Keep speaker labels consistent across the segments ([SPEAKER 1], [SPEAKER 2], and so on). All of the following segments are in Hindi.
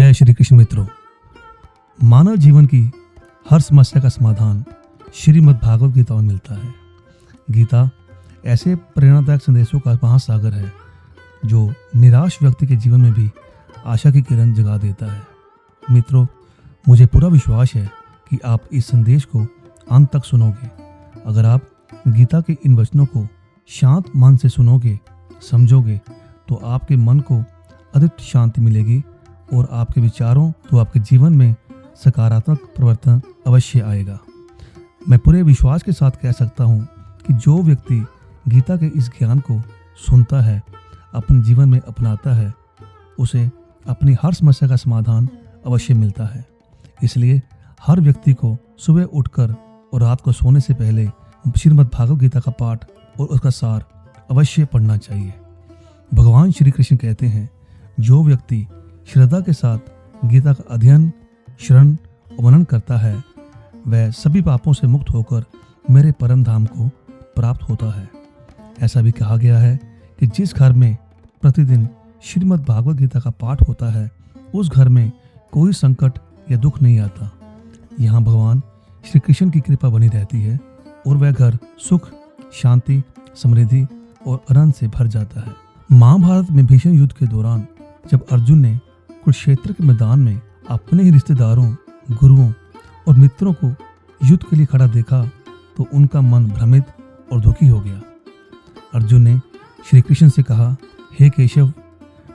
[SPEAKER 1] जय श्री कृष्ण मित्रों। मानव जीवन की हर समस्या का समाधान श्रीमद् भागवत गीता में मिलता है। गीता ऐसे प्रेरणादायक संदेशों का महासागर है जो निराश व्यक्ति के जीवन में भी आशा की किरण जगा देता है। मित्रों, मुझे पूरा विश्वास है कि आप इस संदेश को अंत तक सुनोगे। अगर आप गीता के इन वचनों को शांत मन से सुनोगे, समझोगे, तो आपके मन को अधिक शांति मिलेगी और आपके विचारों तो आपके जीवन में सकारात्मक परिवर्तन अवश्य आएगा। मैं पूरे विश्वास के साथ कह सकता हूँ कि जो व्यक्ति गीता के इस ज्ञान को सुनता है, अपने जीवन में अपनाता है, उसे अपनी हर समस्या का समाधान अवश्य मिलता है। इसलिए हर व्यक्ति को सुबह उठकर और रात को सोने से पहले श्रीमद् भागवत गीता का पाठ और उसका सार अवश्य पढ़ना चाहिए। भगवान श्री कृष्ण कहते हैं, जो व्यक्ति श्रद्धा के साथ गीता का अध्ययन, श्रवण और मनन करता है, वह सभी पापों से मुक्त होकर मेरे परम धाम को प्राप्त होता है। ऐसा भी कहा गया है कि जिस घर में प्रतिदिन श्रीमद् भागवत गीता का पाठ होता है, उस घर में कोई संकट या दुख नहीं आता। यहाँ भगवान श्री कृष्ण की कृपा बनी रहती है और वह घर सुख, शांति, समृद्धि और आनंद से भर जाता है। महाभारत में भीषण युद्ध के दौरान जब अर्जुन ने कुरुक्षेत्र के मैदान में अपने ही रिश्तेदारों, गुरुओं और मित्रों को युद्ध के लिए खड़ा देखा तो उनका मन भ्रमित और दुखी हो गया। अर्जुन ने श्री कृष्ण से कहा, हे केशव,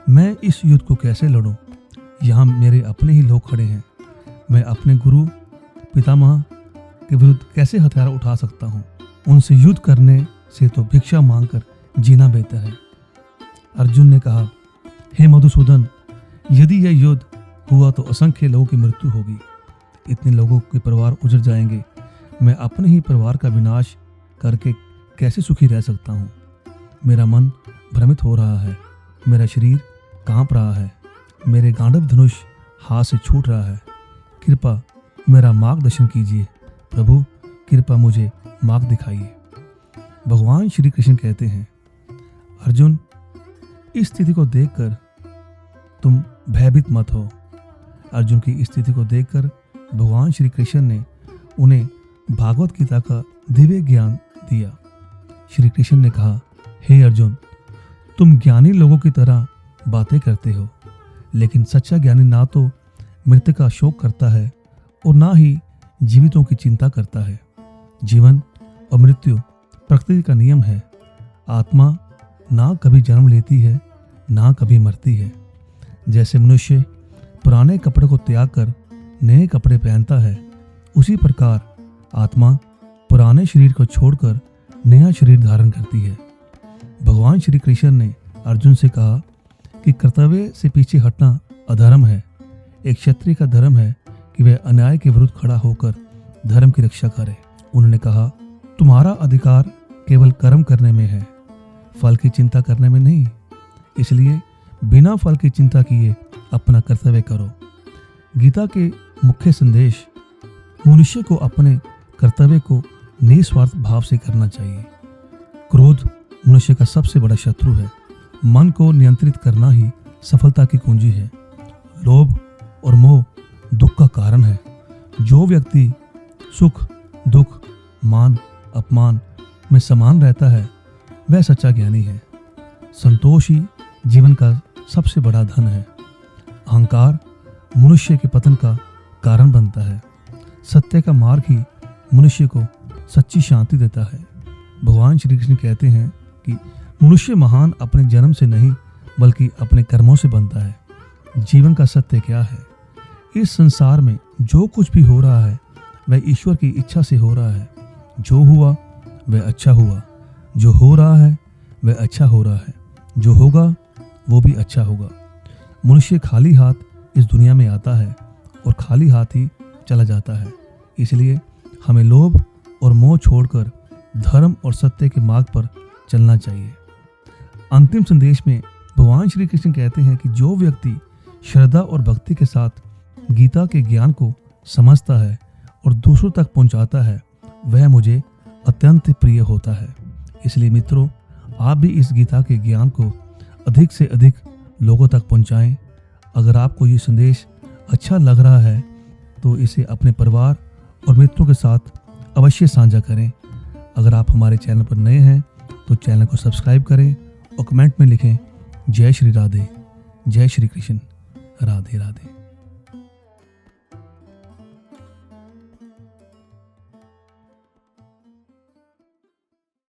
[SPEAKER 1] मैं इस युद्ध को कैसे लड़ूं? यहाँ मेरे अपने ही लोग खड़े हैं। मैं अपने गुरु पितामह के विरुद्ध कैसे हथियार उठा सकता हूँ? उनसे युद्ध करने से तो भिक्षा मांगकर जीना बेहतर है। अर्जुन ने कहा, हे मधुसूदन, यदि यह युद्ध हुआ तो असंख्य लोगों की मृत्यु होगी। इतने लोगों के परिवार उजड़ जाएंगे। मैं अपने ही परिवार का विनाश करके कैसे सुखी रह सकता हूँ? मेरा मन भ्रमित हो रहा है, मेरा शरीर कांप रहा है, मेरे गांडव धनुष हाथ से छूट रहा है। कृपा मेरा मार्गदर्शन कीजिए प्रभु, कृपा मुझे मार्ग दिखाइए। भगवान श्री कृष्ण कहते हैं, अर्जुन, इस स्थिति को देखकर तुम भयभीत मत हो। अर्जुन की इस स्थिति को देखकर भगवान श्री कृष्ण ने उन्हें भागवत गीता का दिव्य ज्ञान दिया। श्री कृष्ण ने कहा, हे अर्जुन, तुम ज्ञानी लोगों की तरह बातें करते हो, लेकिन सच्चा ज्ञानी ना तो मृत्यु का शोक करता है और ना ही जीवितों की चिंता करता है। जीवन और मृत्यु प्रकृति का नियम है। आत्मा ना कभी जन्म लेती है, ना कभी मरती है। जैसे मनुष्य पुराने कपड़े को त्याग कर नए कपड़े पहनता है, उसी प्रकार आत्मा पुराने शरीर को छोड़कर नया शरीर धारण करती है। भगवान श्री कृष्ण ने अर्जुन से कहा कि कर्तव्य से पीछे हटना अधर्म है। एक क्षत्रिय का धर्म है कि वह अन्याय के विरुद्ध खड़ा होकर धर्म की रक्षा करे। उन्होंने कहा, तुम्हारा अधिकार केवल कर्म करने में है, फल की चिंता करने में नहीं। इसलिए बिना फल की चिंता किए अपना कर्तव्य करो। गीता के मुख्य संदेश, मनुष्य को अपने कर्तव्य को निस्वार्थ भाव से करना चाहिए। क्रोध मनुष्य का सबसे बड़ा शत्रु है। मन को नियंत्रित करना ही सफलता की कुंजी है। लोभ और मोह दुख का कारण है। जो व्यक्ति सुख, दुख, मान, अपमान में समान रहता है, वह सच्चा ज्ञानी है। संतोष ही जीवन का सबसे बड़ा धन है। अहंकार मनुष्य के पतन का कारण बनता है। सत्य का मार्ग ही मनुष्य को सच्ची शांति देता है। भगवान श्री कृष्ण कहते हैं कि मनुष्य महान अपने जन्म से नहीं बल्कि अपने कर्मों से बनता है। जीवन का सत्य क्या है? इस संसार में जो कुछ भी हो रहा है वह ईश्वर की इच्छा से हो रहा है। जो हुआ वह अच्छा हुआ, जो हो रहा है वह अच्छा हो रहा है, जो होगा वो भी अच्छा होगा। मनुष्य खाली हाथ इस दुनिया में आता है और खाली हाथ ही चला जाता है। इसलिए हमें लोभ और मोह छोड़कर धर्म और सत्य के मार्ग पर चलना चाहिए। अंतिम संदेश में भगवान श्री कृष्ण कहते हैं कि जो व्यक्ति श्रद्धा और भक्ति के साथ गीता के ज्ञान को समझता है और दूसरों तक पहुंचाता है, वह मुझे अत्यंत प्रिय होता है। इसलिए मित्रों, आप भी इस गीता के ज्ञान को अधिक से अधिक लोगों तक पहुंचाएं। अगर आपको ये संदेश अच्छा लग रहा है तो इसे अपने परिवार और मित्रों के साथ अवश्य साझा करें। अगर आप हमारे चैनल पर नए हैं तो चैनल को सब्सक्राइब करें और कमेंट में लिखें जय श्री राधे, जय श्री कृष्ण, राधे राधे।